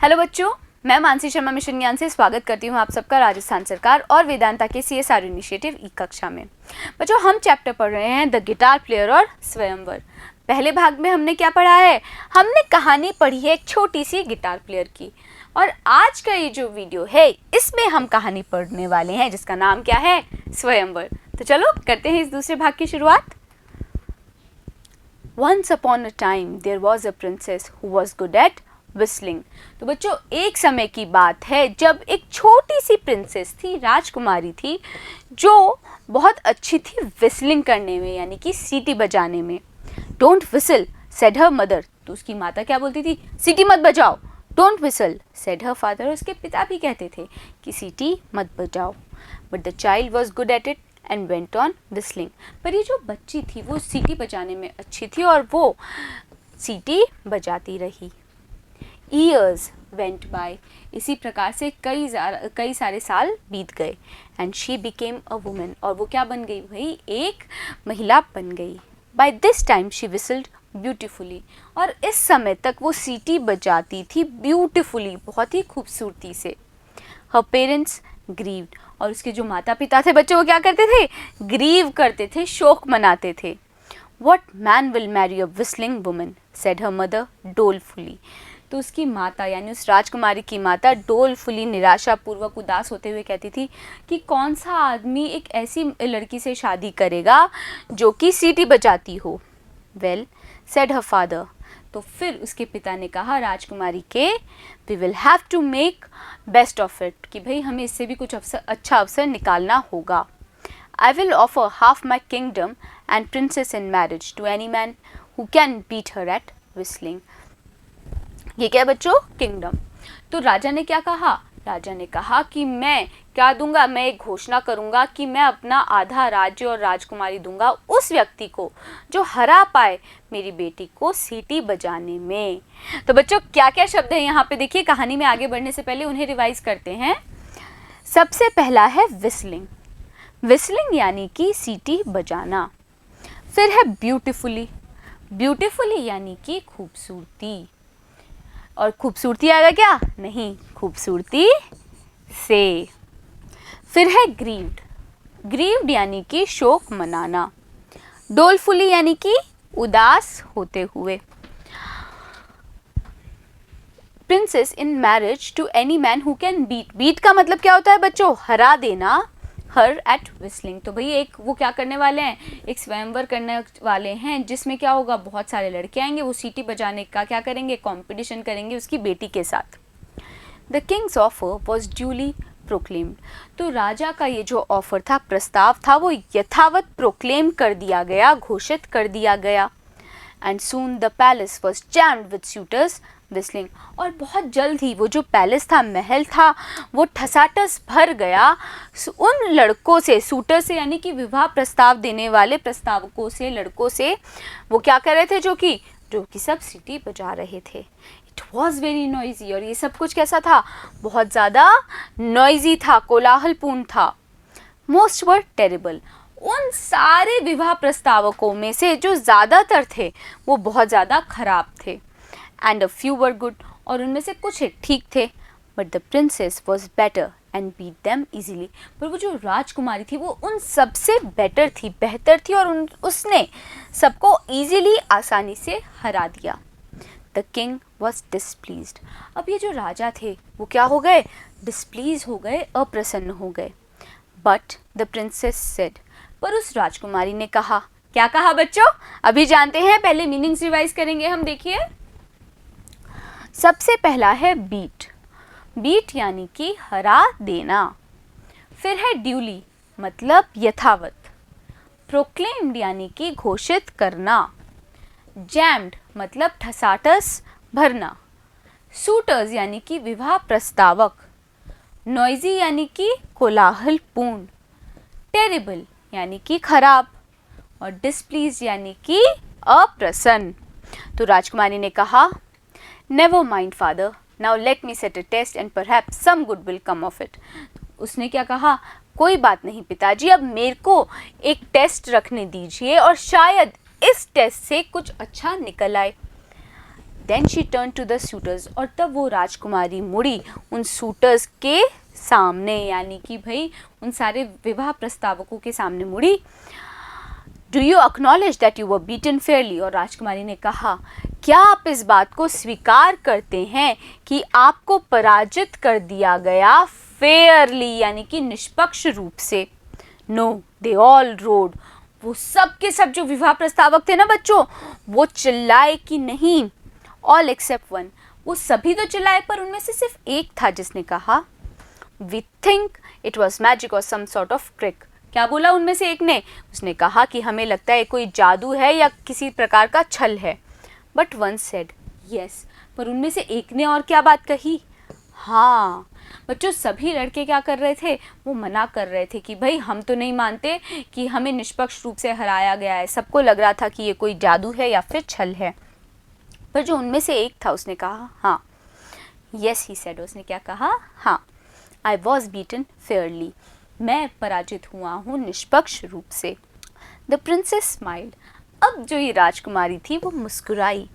Hello बच्चों, मैं Mansi Sharma mission ज्ञान से स्वागत करती हूँ आप सबका राजस्थान सरकार और वेदांता के CSR इनिशिएटिव ई कक्षा में। बच्चों, हम चैप्टर पढ़ रहे हैं द गिटार प्लेयर और स्वयंवर। पहले भाग में हमने क्या पढ़ा है? हमने कहानी पढ़ी है एक छोटी सी गिटार प्लेयर की, और आज का ये जो वीडियो है इसमें हम कहानी पढ़ने वाले हैं जिसका नाम क्या है? स्वयंवर। तो चलो करते हैं इस दूसरे भाग की शुरुआत। Once upon a time there was a princess who was good at whistling। तो बच्चों, एक समय की बात है जब एक छोटी सी प्रिंसेस थी, राजकुमारी थी, जो बहुत अच्छी थी विस्लिंग करने में, यानी कि सीटी बजाने में। Don't whistle said her mother. तो उसकी माता क्या बोलती थी? सीटी मत बजाओ। Don't whistle said her father. उसके पिता भी कहते थे कि सीटी मत बजाओ। But the child was good at it and went on whistling. पर ये जो बच्ची थी वो सीटी बजाने में अच्छी थी और वो सीटी बजाती रही। Years went by. इसी प्रकार से कई सारे साल बीत गए। And she became a woman. और वो क्या बन गई भाई? एक महिला बन गई। By this time she whistled beautifully. और इस समय तक वो सीटी बजाती थी ब्यूटिफुली, बहुत ही खूबसूरती से। हर पेरेंट्स ग्रीव्ड। और उसके जो माता पिता थे बच्चे, वो क्या करते थे? ग्रीव करते थे, शोक मनाते थे। What man will marry a whistling woman? said her mother dolefully। तो उसकी माता यानी उस राजकुमारी की माता डोलफुली, निराशापूर्वक, उदास होते हुए कहती थी कि कौन सा आदमी एक ऐसी लड़की से शादी करेगा जो कि सीटी बजाती हो। Well, said her father। तो फिर उसके पिता ने कहा राजकुमारी के, we will have to make best of it, कि भाई हमें इससे भी कुछ अच्छा अवसर निकालना होगा। I will offer half my kingdom and princess in marriage to any man who can beat her at whistling. ये क्या बच्चों? किंगडम। तो राजा ने क्या कहा? राजा ने कहा कि मैं क्या दूंगा? मैं एक घोषणा करूंगा कि मैं अपना आधा राज्य और राजकुमारी दूंगा उस व्यक्ति को जो हरा पाए मेरी बेटी को सीटी बजाने में। तो बच्चों, क्या क्या शब्द है यहाँ पे देखिए। कहानी में आगे बढ़ने से पहले उन्हें रिवाइज करते हैं। सबसे पहला है विस्लिंग। विस्लिंग यानी कि सीटी बजाना। फिर है ब्यूटिफुली। ब्यूटिफुली यानी कि खूबसूरती। और खूबसूरती आएगा क्या? नहीं, खूबसूरती से। फिर है ग्रीव्ड। ग्रीव्ड यानी कि शोक मनाना। डोलफुली यानी कि उदास होते हुए। Princess in marriage to any man who can beat. Beat का मतलब क्या होता है बच्चों? हरा देना। Her at whistling. तो भाई एक वो क्या करने वाले हैं? एक स्वयंवर करने वाले हैं जिसमें क्या होगा? बहुत सारे लड़के आएंगे, वो सीटी बजाने का क्या करेंगे? कंपटीशन करेंगे उसकी बेटी के साथ। The Kings offer was duly proclaimed. तो राजा का ये जो ऑफर था, प्रस्ताव था, वो यथावत प्रोक्लेम कर दिया गया, घोषित कर दिया गया। And soon the palace was jammed with suitors whistling. और बहुत जल्द ही वो जो पैलेस था, महल था, वो ठसाठस भर गया उन लड़कों से, सूटर से, यानी कि विवाह प्रस्ताव देने वाले प्रस्तावकों से, लड़कों से। वो क्या कर रहे थे? जो कि सब सीटी बजा रहे थे। It was very noisy. और ये सब कुछ कैसा था? बहुत ज़्यादा नॉइजी था, कोलाहलपूर्ण था। मोस्ट वर टेरिबल। उन सारे विवाह प्रस्तावकों में से जो ज़्यादातर थे वो बहुत ज़्यादा खराब थे। And a few were good. और उनमें से कुछ ठीक थे। But the princess was better and beat them easily. पर वो जो राजकुमारी थी वो उन सबसे बेटर थी, बेहतर थी, और उसने सबको ईजिली, आसानी से हरा दिया। The king was displeased. अब ये जो राजा थे वो क्या हो गए? डिसप्लीज हो गए, अप्रसन्न हो गए। But the princess said. पर उस राजकुमारी ने कहा। क्या कहा बच्चों? अभी जानते हैं, पहले मीनिंग्स रिवाइज करेंगे हम। देखिए, सबसे पहला है बीट। बीट यानी कि हरा देना। फिर है ड्यूली, मतलब यथावत। प्रोक्लेम्ड यानी कि घोषित करना। जैम्ड मतलब ठसाठस भरना। सूटर्स यानी कि विवाह प्रस्तावक। नॉइजी यानी कि कोलाहलपूर्ण। टेरिबल यानी कि खराब। और डिसप्लीज यानी कि अप्रसन्न। तो राजकुमारी ने कहा, never mind father, now let me set a test and perhaps some good will come of it. उसने क्या कहा? कोई बात नहीं पिताजी, अब मेरे को एक टेस्ट रखने दीजिए और शायद इस टेस्ट से कुछ अच्छा निकल आए। Then she turn to the suitors, और तब वो राजकुमारी मुड़ी उन सूटर्स के सामने, यानी कि भाई उन सारे विवाह प्रस्तावकों के सामने मुड़ी. Do you acknowledge that you were beaten Fairlie, और राजकुमारी ने कहा, क्या आप इस बात को स्वीकार करते हैं कि आपको पराजित कर दिया गया फेयरली, यानी कि निष्पक्ष रूप से. नो, दे ऑल रोड, वो सब के सब जो विवाह प्रस्तावक थे ना बच्चों, वो चिल्लाए कि नहीं. ऑल एक्सेप्ट वन, वो सभी तो चिल्लाए पर उनमें से सिर्फ एक था जिसने कहा, we think it was magic और सम सॉर्ट ऑफ ट्रिक. क्या बोला उनमें से एक ने? उसने कहा कि हमें लगता है कोई जादू है या किसी प्रकार का छल है. बट वन सेड यस, पर उनमें से एक ने और क्या बात कही? हाँ. बच्चों, सभी लड़के क्या कर रहे थे? वो मना कर रहे थे कि भाई हम तो नहीं मानते कि हमें निष्पक्ष रूप से हराया गया है. सबको लग रहा था कि ये कोई जादू है या फिर छल है. पर जो उनमें से एक था उसने कहा हाँ. यस ही सेड, उसने क्या कहा? हाँ. आई वॉज बीटन फेयरली, मैं पराजित हुआ हूँ निष्पक्ष रूप से. द प्रिंसेस स्माइल्ड, अब जो ये राजकुमारी थी वो मुस्कुराई.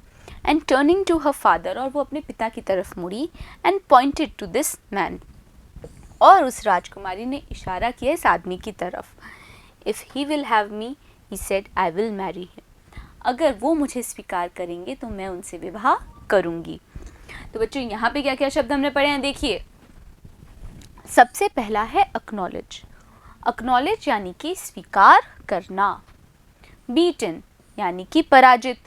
And turning to her father, और वो अपने पिता की तरफ मुड़ी. And pointed to this man, और उस राजकुमारी ने इशारा किया इस आदमी की तरफ. If he will have me, he said, I will marry him, अगर वो मुझे स्वीकार करेंगे तो मैं उनसे विवाह करूँगी. तो बच्चों, यहाँ पे क्या क्या शब्द हमने पढ़े हैं देखिए. सबसे पहला है अक्नॉलेज. अक्नॉलेज यानी कि स्वीकार करना. बीटन यानी कि पराजित.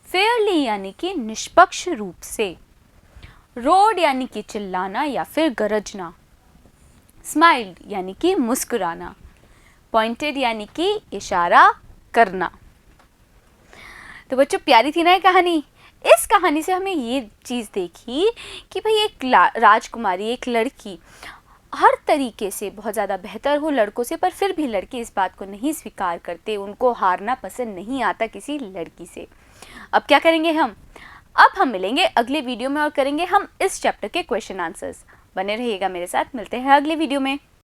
फेयरली यानी कि निष्पक्ष रूप से. रोड यानी कि चिल्लाना या फिर गरजना. स्माइल्ड यानी कि मुस्कुराना. पॉइंटेड यानी कि इशारा करना. तो बच्चों, प्यारी थी ना ये कहानी. इस कहानी से हमें ये चीज़ देखी कि भाई एक राजकुमारी, एक लड़की हर तरीके से बहुत ज़्यादा बेहतर हो लड़कों से, पर फिर भी लड़के इस बात को नहीं स्वीकार करते. उनको हारना पसंद नहीं आता किसी लड़की से. अब क्या करेंगे हम? अब हम मिलेंगे अगले वीडियो में और करेंगे हम इस चैप्टर के क्वेश्चन आंसर्स. बने रहिएगा मेरे साथ. मिलते हैं अगले वीडियो में.